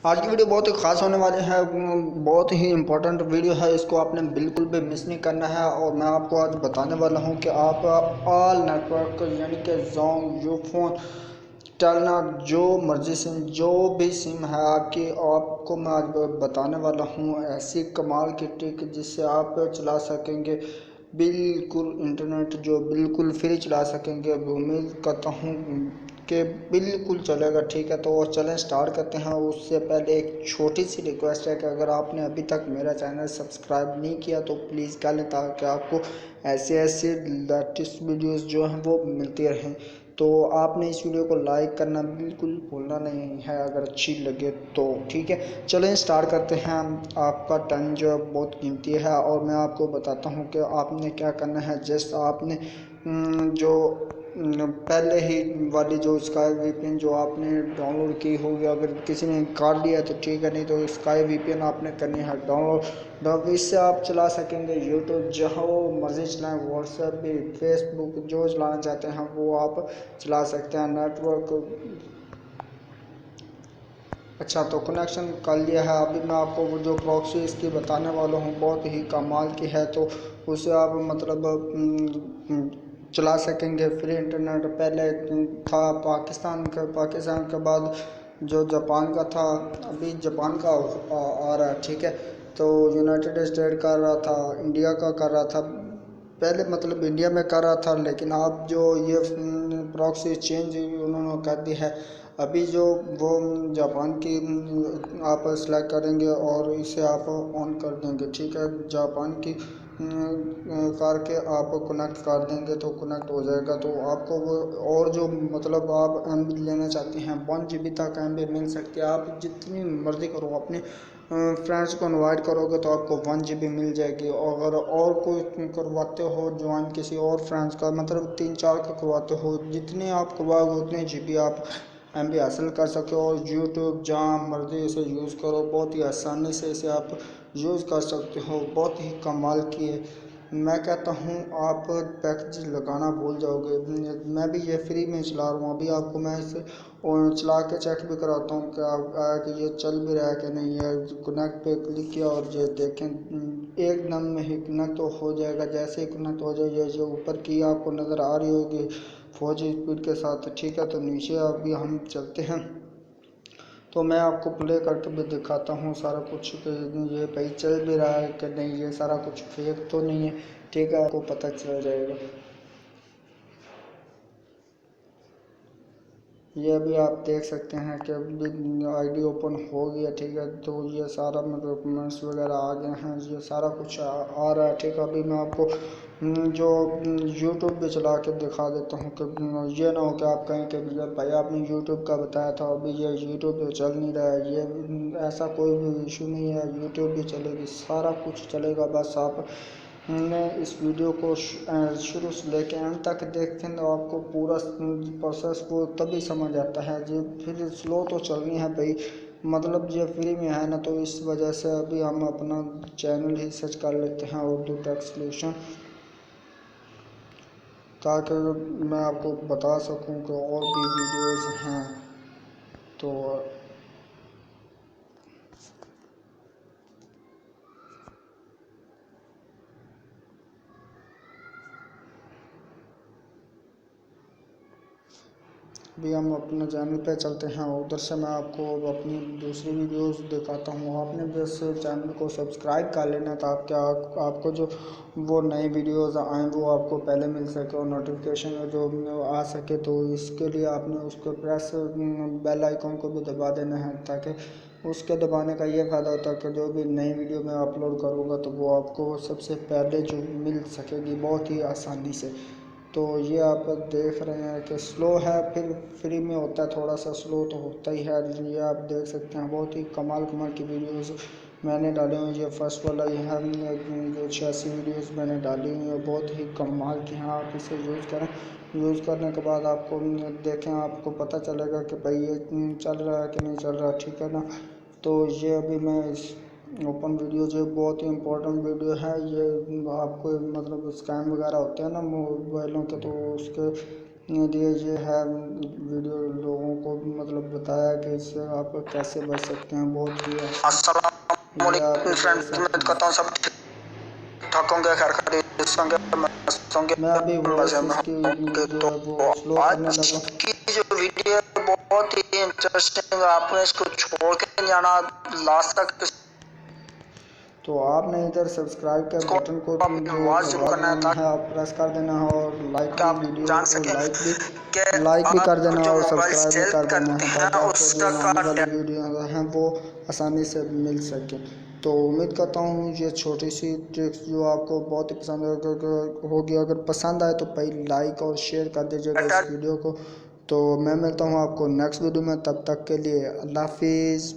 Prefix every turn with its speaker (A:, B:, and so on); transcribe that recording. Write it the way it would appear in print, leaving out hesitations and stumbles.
A: आज की वीडियो बहुत ही खास होने वाली है। बहुत ही इम्पोर्टेंट वीडियो है, इसको आपने बिल्कुल भी मिस नहीं करना है। और मैं आपको आज बताने वाला हूं कि आप ऑल नेटवर्क यानी कि जोंग यूफोन टेलना जो मर्जी सिम जो भी सिम है आपकी, आपको मैं आज बताने वाला हूं ऐसी कमाल की ट्रिक जिससे आप चला सकेंगे बिल्कुल इंटरनेट, जो बिल्कुल फ्री चला सकेंगे। उम्मीद करता हूँ कि बिल्कुल चलेगा। ठीक है, तो चलें स्टार्ट करते हैं। उससे पहले एक छोटी सी रिक्वेस्ट है कि अगर आपने अभी तक मेरा चैनल सब्सक्राइब नहीं किया तो प्लीज़ कर लें, ताकि आपको ऐसे ऐसे लेटेस्ट वीडियोस जो हैं वो मिलती रहें। तो आपने इस वीडियो को लाइक करना बिल्कुल भूलना नहीं है अगर अच्छी लगे तो। ठीक है, चलें स्टार्ट करते हैं। आपका टाइम जो है बहुत कीमती है और मैं आपको बताता हूँ कि आपने क्या करना है। जस्ट आपने जो पहले ही वाली जो स्काई वीपीएन जो आपने डाउनलोड की होगी, अगर किसी ने कर लिया तो ठीक है, नहीं तो स्काई वीपीएन आपने करनी है डाउनलोड। इससे आप चला सकेंगे यूट्यूब, जहाँ वो मर्जी चलाएँ, व्हाट्सएप भी, फेसबुक, जो चलाना चाहते हैं वो आप चला सकते हैं। नेटवर्क अच्छा, तो कनेक्शन कर लिया है। अभी मैं आपको वो जो प्रॉक्सी इसकी बताने वाला हूँ बहुत ही कमाल की है, तो उसे आप मतलब चला सकेंगे फ्री इंटरनेट। पहले था पाकिस्तान के बाद जो जापान का था, अभी जापान का आ रहा है। ठीक है, तो यूनाइटेड स्टेट कर रहा था, इंडिया का कर रहा था पहले, मतलब इंडिया में कर रहा था, लेकिन अब जो ये प्रॉक्सी चेंज उन्होंने कर दी है। अभी जो वो जापान की आप सेलेक्ट करेंगे और इसे आप ऑन कर देंगे। ठीक है, जापान की करके आप कनेक्ट कर देंगे तो कनेक्ट हो जाएगा। तो आपको वो और जो मतलब आप एम बी लेना चाहते हैं 1 GB तक एम बी मिल सकती है। आप जितनी मर्ज़ी करो, अपने फ्रेंड्स को इनवाइट करोगे तो आपको 1 GB मिल जाएगी। अगर और कोई करवाते हो ज्वाइन किसी और फ्रेंड्स का, मतलब 3-4 का करवाते हो, जितने आप करवाओगे उतने GB आप एम बी हासिल कर सके। और यूट्यूब जहाँ मर्जी इसे यूज़ करो, बहुत ही आसानी से इसे आप यूज़ कर सकते हो। बहुत ही कमाल की है। मैं कहता हूँ आप पैकेज लगाना भूल जाओगे। मैं भी ये फ्री में चला रहा हूँ, अभी आपको मैं इसे और चला के चेक भी कराता हूँ कि ये चल भी रहा है कि नहीं है। कनेक्ट पे क्लिक किया और ये देखें एक दम में ही कनेक्ट तो हो जाएगा। जैसे ही कनेक्ट हो जाए, ये जो ऊपर की आपको नज़र आ रही होगी 4G स्पीड के साथ। ठीक है, तो नीचे अभी हम चलते हैं, तो मैं आपको प्ले करके भी दिखाता हूँ सारा कुछ कि ये भाई चल भी रहा है कि नहीं, ये सारा कुछ फेक तो नहीं है। ठीक है, आपको पता चल जाएगा। ये भी आप देख सकते हैं कि आईडी ओपन हो गया। ठीक है, तो ये सारा मतलब डॉक्यूमेंट्स वगैरह आ गए हैं, ये सारा कुछ आ रहा है। ठीक है, अभी मैं आपको जो यूट्यूब पे चला के दिखा देता हूँ कि ये ना हो कि आप कहें कि भैया भाई आपने यूट्यूब का बताया था, अभी ये यूट्यूब पे चल नहीं रहा है। ये ऐसा कोई भी इशू नहीं है, यूट्यूब भी चलेगी, सारा कुछ चलेगा। बस आप ने इस वीडियो को शुरू से लेकर एंड तक देखें तो आपको पूरा प्रोसेस वो तभी समझ आता है। जी, फिर स्लो तो चल रही है भाई, मतलब ये फ्री में है ना, तो इस वजह से अभी हम अपना चैनल ही सर्च कर लेते हैं उर्दू टेक सॉल्यूशन, ताकि मैं आपको बता सकूं कि और भी वीडियोस हैं। तो भी हम अपने चैनल पे चलते हैं, उधर से मैं आपको अपनी दूसरी वीडियोस दिखाता हूँ। आपने बस चैनल को सब्सक्राइब कर लेना था, आपको जो वो नई वीडियोस आएँ वो आपको पहले मिल सके और नोटिफिकेशन जो आ सके। तो इसके लिए आपने उसको प्रेस बेल आइकॉन को भी दबा देना है, ताकि उसके दबाने का ये फ़ायदा होता है कि जो भी नई वीडियो मैं अपलोड करूँगा तो वो आपको सबसे पहले जो मिल सकेगी बहुत ही आसानी से। तो ये आप देख रहे हैं कि स्लो है, फिर फ्री में होता है थोड़ा सा स्लो तो होता ही है। ये आप देख सकते हैं बहुत ही कमाल कमाल की वीडियोस मैंने डाली हुई। ये फर्स्ट वाला ये है जो 86 वीडियोस मैंने डाली हुई है, बहुत ही कमाल की हैं। आप इसे यूज़ करें, यूज़ करने के बाद आपको देखें, आपको पता चलेगा कि भाई ये चल रहा है कि नहीं चल रहा। ठीक है ना, तो ये अभी मैं इस ओपन वीडियो जो बहुत ही इम्पोर्टेंट वीडियो है, ये आपको मतलब स्कैम वगैरह होते हैं ना मोबाइलों के, तो उसके दिए जो है वीडियो लोगों को मतलब बताया कि इससे आप कैसे बच सकते हैं, बहुत ही
B: अस्सलाम
A: ये आप
B: वालेकुम
A: देख
B: फ्रेंड्स, उम्मीद
A: सकते
B: करता हूँ
A: हैं।
B: सब ठीक ठाक होंगे, खैर खैरियत होंगे, मस्त होंगे,
A: मैं अभी
B: मजे
A: वॉइस
B: में
A: इसकी
B: होंगे।
A: जो
B: तो
A: है वो स्लो करने
B: आज
A: लगा।
B: की जो वीडियो है बहुत ही इंटरेस्टिंग है, आपने इसको छोड़ के नहीं जाना लास्ट तक।
A: तो आपने इधर सब्सक्राइब के
B: इसको
A: बटन को
B: आप
A: जो
B: आवाज जरूर
A: दबा
B: करना
A: देना
B: है
A: है, आप प्रेस कर देना है, और लाइक
B: ताकि
A: भी
B: आप
A: वीडियो
B: जान
A: को
B: सकें कि
A: लाइक भी कर
B: आप
A: देना
B: जो
A: और
B: मोबाइल
A: सब्सक्राइब भी
B: सेल
A: कर देना
B: करते
A: है,
B: हैं
A: ताकि आपको
B: उसका
A: जो आने वाली वीडियो हैं वो आसानी से मिल सके। तो उम्मीद करता हूँ ये छोटी सी ट्रिक्स जो आपको बहुत ही पसंद होगी। अगर पसंद आए तो पहले लाइक और शेयर कर दीजिएगा इस वीडियो को। तो मैं मिलता हूँ आपको नेक्स्ट वीडियो में, तब तक के लिए अल्लाह हाफिज़।